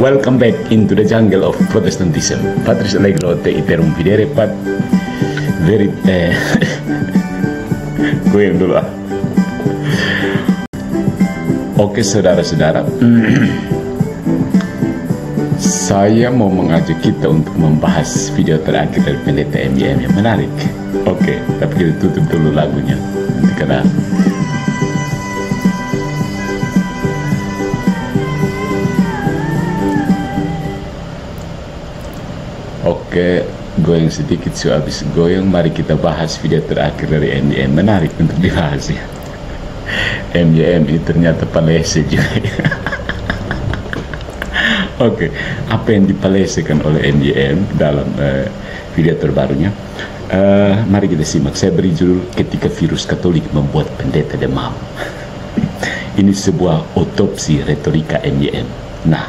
Welcome back into the jungle of Protestantism. Patrice Allegro te iterum videre pat very goyang dulu ah. Oke saudara-saudara, saya mau mengajak kita untuk membahas video terakhir dari pendeta MYM yang menarik. Oke, tapi kita tutup dulu lagunya nanti karena oke, goyang sedikit, so habis goyang mari kita bahas video terakhir dari MYM. Menarik untuk dibahas ya. MYM ini ternyata palese juga. Oke, apa yang dipalesekan oleh MYM dalam video terbarunya? Mari kita simak. Saya beri judul Ketika Virus Katolik Membuat Pendeta Demam. Ini sebuah otopsi retorika MYM. Nah,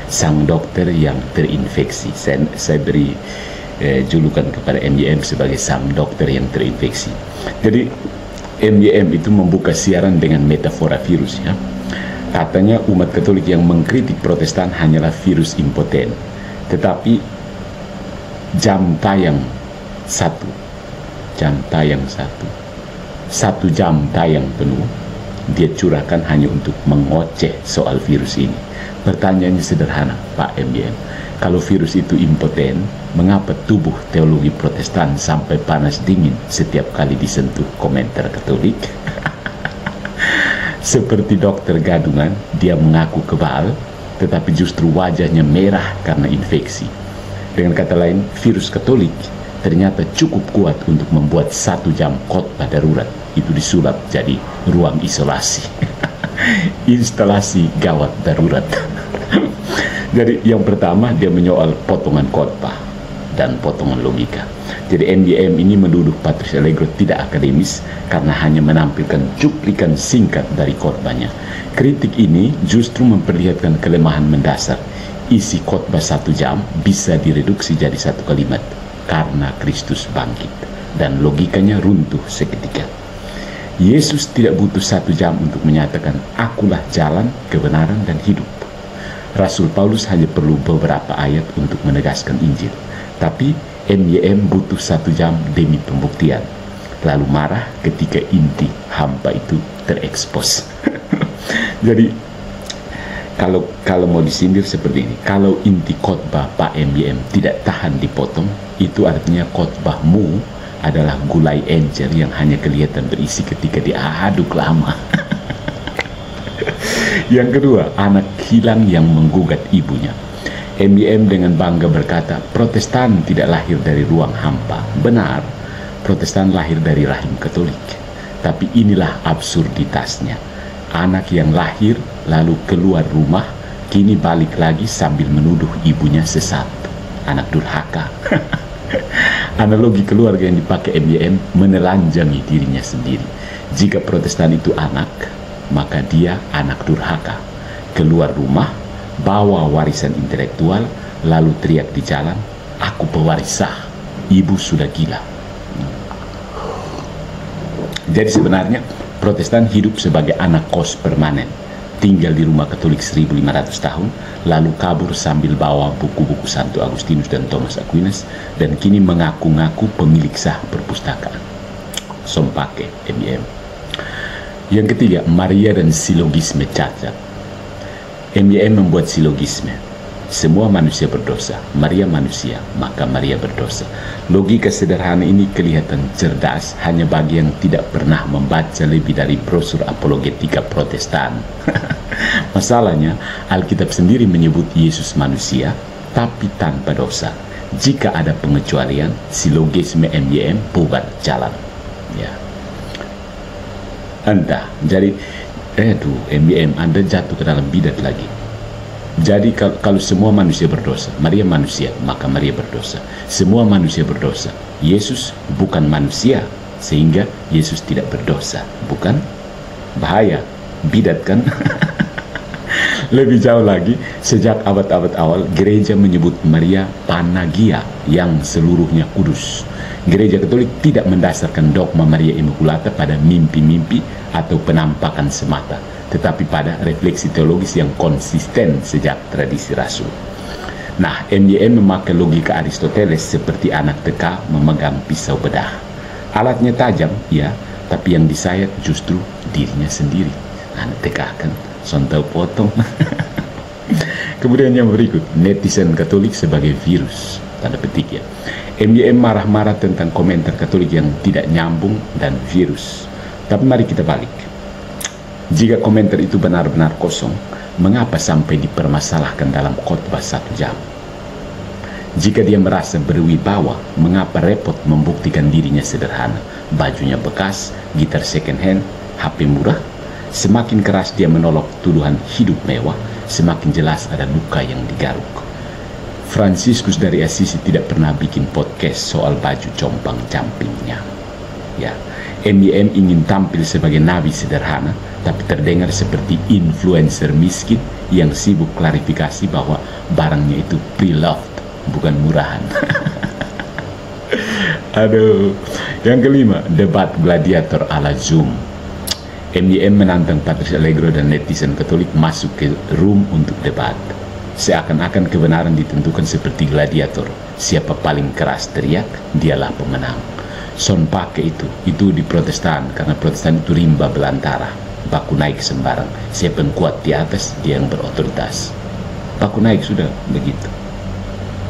sang dokter yang terinfeksi. Saya beri julukan kepada MYM sebagai sang dokter yang terinfeksi. Jadi MYM itu membuka siaran dengan metafora virus ya. Katanya umat Katolik yang mengkritik Protestan hanyalah virus impoten. Tetapi jam tayang satu jam tayang penuh dia curahkan hanya untuk mengoceh soal virus ini. Pertanyaannya sederhana, Pak MYM. Kalau virus itu impoten, mengapa tubuh teologi Protestan sampai panas dingin setiap kali disentuh komentar Katolik? Seperti dokter gadungan, dia mengaku kebal, tetapi justru wajahnya merah karena infeksi. Dengan kata lain, virus Katolik ternyata cukup kuat untuk membuat 1 jam khotbah darurat itu disulap jadi ruang isolasi. Instalasi gawat darurat. Jadi yang pertama dia menyoal potongan khotbah dan potongan logika. Jadi MYM ini menuduh Patrice Allegro tidak akademis karena hanya menampilkan cuplikan singkat dari khotbahnya. Kritik ini justru memperlihatkan kelemahan mendasar. Isi khotbah 1 jam bisa direduksi jadi 1 kalimat, karena Kristus bangkit, dan logikanya runtuh seketika. Yesus tidak butuh 1 jam untuk menyatakan akulah jalan, kebenaran, dan hidup. Rasul Paulus hanya perlu beberapa ayat untuk menegaskan Injil. Tapi MYM butuh 1 jam demi pembuktian. Lalu marah ketika inti hampa itu terekspos. Jadi kalau mau disindir seperti ini, kalau inti khotbah Pak MYM tidak tahan dipotong, itu artinya khotbahmu adalah gulai encer yang hanya kelihatan berisi ketika diaduk lama. Yang kedua, anak hilang yang menggugat ibunya. MYM dengan bangga berkata, Protestan tidak lahir dari ruang hampa. Benar, Protestan lahir dari rahim Katolik. Tapi inilah absurditasnya. Anak yang lahir lalu keluar rumah, kini balik lagi sambil menuduh ibunya sesat. Anak durhaka. Analogi keluarga yang dipakai MYM menelanjangi dirinya sendiri. Jika Protestan itu anak, maka dia anak durhaka. Keluar rumah, bawa warisan intelektual, lalu teriak di jalan, aku pewaris sah, ibu sudah gila. Jadi sebenarnya Protestan hidup sebagai anak kos permanen, tinggal di rumah Katolik 1500 tahun, lalu kabur sambil bawa buku-buku Santo Agustinus dan Thomas Aquinas, dan kini mengaku-ngaku pemilik sah perpustakaan. Sompake MYM. Yang ketiga, Maria dan silogisme cacat. MYM membuat silogisme. Semua manusia berdosa, Maria manusia, maka Maria berdosa. Logika sederhana ini kelihatan cerdas hanya bagi yang tidak pernah membaca lebih dari brosur apologetika Protestan. Masalahnya, Alkitab sendiri menyebut Yesus manusia, tapi tanpa dosa. Jika ada pengecualian, silogisme MYM bubar jalan. Ya. Entah, jadi MYM Anda jatuh ke dalam bidat lagi. Jadi kalau semua manusia berdosa, Maria manusia, maka Maria berdosa. Semua manusia berdosa, Yesus bukan manusia, sehingga Yesus tidak berdosa. Bukan? Bahaya, bidat kan? Lebih jauh lagi, sejak abad-abad awal, gereja menyebut Maria Panagia yang seluruhnya kudus. Gereja Katolik tidak mendasarkan dogma Maria Immaculata pada mimpi-mimpi atau penampakan semata, tetapi pada refleksi teologis yang konsisten sejak tradisi Rasul. Nah, MYM memakai logika Aristoteles seperti anak teka memegang pisau bedah. Alatnya tajam, ya, tapi yang disayat justru dirinya sendiri. Anak teka kan, sontel potong. Kemudian yang berikut, netizen Katolik sebagai virus, tanda petik ya. MYM marah-marah tentang komentar Katolik yang tidak nyambung dan virus. Tapi mari kita balik. Jika komentar itu benar-benar kosong, mengapa sampai dipermasalahkan dalam khotbah 1 jam? Jika dia merasa berwibawa, mengapa repot membuktikan dirinya sederhana? Bajunya bekas, gitar second hand, HP murah. Semakin keras dia menolak tuduhan hidup mewah, semakin jelas ada luka yang digaruk. Fransiskus dari Assisi tidak pernah bikin podcast soal baju compang-campingnya. Ya, MYM ingin tampil sebagai nabi sederhana, tapi terdengar seperti influencer miskin yang sibuk klarifikasi bahwa barangnya itu pre-loved, bukan murahan. Aduh. Yang kelima, debat gladiator ala Zoom. MYM menantang Patrice Allegro dan netizen Katolik masuk ke room untuk debat. Seakan-akan kebenaran ditentukan seperti gladiator. Siapa paling keras teriak, dialah pemenang. Son pakai itu di Protestan, karena Protestan itu rimba belantara. Baku naik sembarang. Siapa yang kuat di atas, dia yang berotoritas. Baku naik sudah begitu.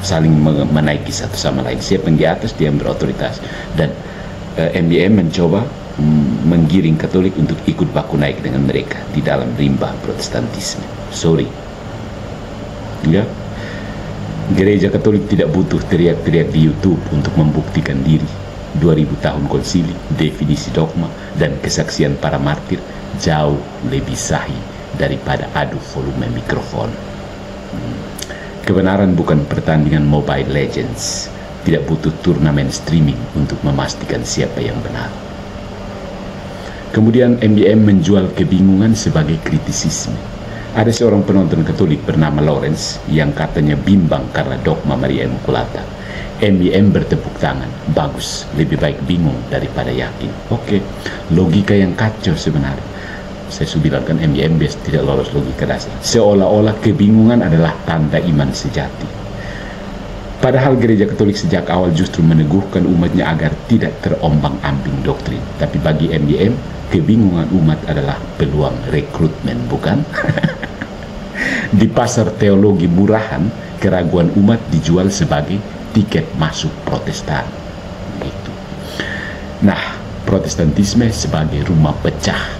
Saling menaiki satu sama lain. Siapa yang di atas, dia yang berotoritas. Dan MYM mencoba menggiring Katolik untuk ikut baku naik dengan mereka di dalam rimba Protestantisme. Sorry. Ya. Gereja Katolik tidak butuh teriak-teriak di YouTube untuk membuktikan diri. 2000 tahun konsili, definisi dogma, dan kesaksian para martir jauh lebih sahih daripada adu volume mikrofon. Kebenaran bukan pertandingan Mobile Legends. Tidak butuh turnamen streaming untuk memastikan siapa yang benar. Kemudian MYM menjual kebingungan sebagai kritisisme. Ada seorang penonton Katolik bernama Lawrence yang katanya bimbang karena dogma Maria Immaculata. MYM bertepuk tangan, bagus, lebih baik bingung daripada yakin. Oke, logika yang kacau sebenarnya. Saya sudah bilang kan MYM tidak lolos logika dasar. Seolah-olah kebingungan adalah tanda iman sejati. Padahal gereja Katolik sejak awal justru meneguhkan umatnya agar tidak terombang-ambing doktrin. Tapi bagi MYM, kebingungan umat adalah peluang rekrutmen, bukan? Di pasar teologi murahan, keraguan umat dijual sebagai tiket masuk Protestan. Gitu. Nah, Protestantisme sebagai rumah pecah,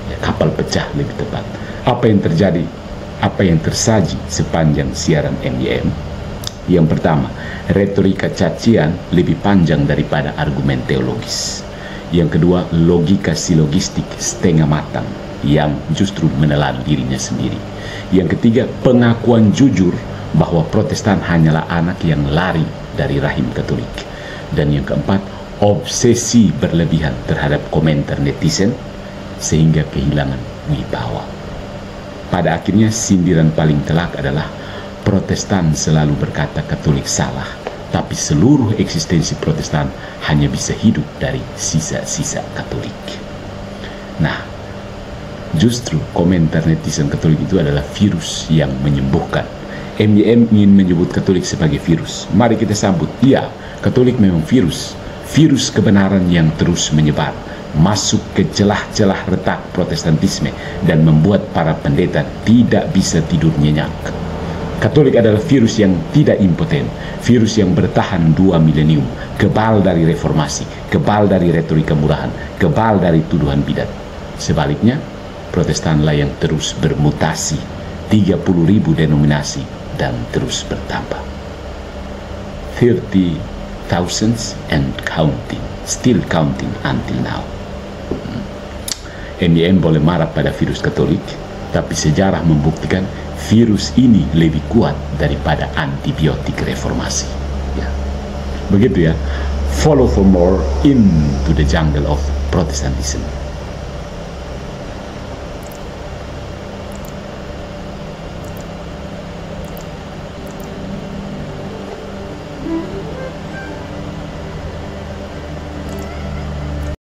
ya, kapal pecah lebih tepat. Apa yang terjadi, apa yang tersaji sepanjang siaran MYM? Yang pertama, retorika cacian lebih panjang daripada argumen teologis. Yang kedua, logika silogistik setengah matang yang justru menelan dirinya sendiri. Yang ketiga, pengakuan jujur bahwa Protestan hanyalah anak yang lari dari rahim Katolik. Dan yang keempat, obsesi berlebihan terhadap komentar netizen sehingga kehilangan wibawa. Pada akhirnya sindiran paling telak adalah Protestan selalu berkata Katolik salah, tapi seluruh eksistensi Protestan hanya bisa hidup dari sisa-sisa Katolik. Nah, justru komentar netizen Katolik itu adalah virus yang menyembuhkan. MYM ingin menyebut Katolik sebagai virus. Mari kita sambut, ya, Katolik memang virus. Virus kebenaran yang terus menyebar, masuk ke celah-celah retak Protestantisme dan membuat para pendeta tidak bisa tidur nyenyak. Katolik adalah virus yang tidak impoten, virus yang bertahan 2 milenium, kebal dari reformasi, kebal dari retorika murahan, kebal dari tuduhan bidat. Sebaliknya, Protestanlah yang terus bermutasi, 30.000 denominasi dan terus bertambah. 30,000 and counting, still counting until now. MYM boleh marah pada virus Katolik, tapi sejarah membuktikan virus ini lebih kuat daripada antibiotik reformasi. Ya. Begitu ya. Follow for more into the jungle of Protestantism.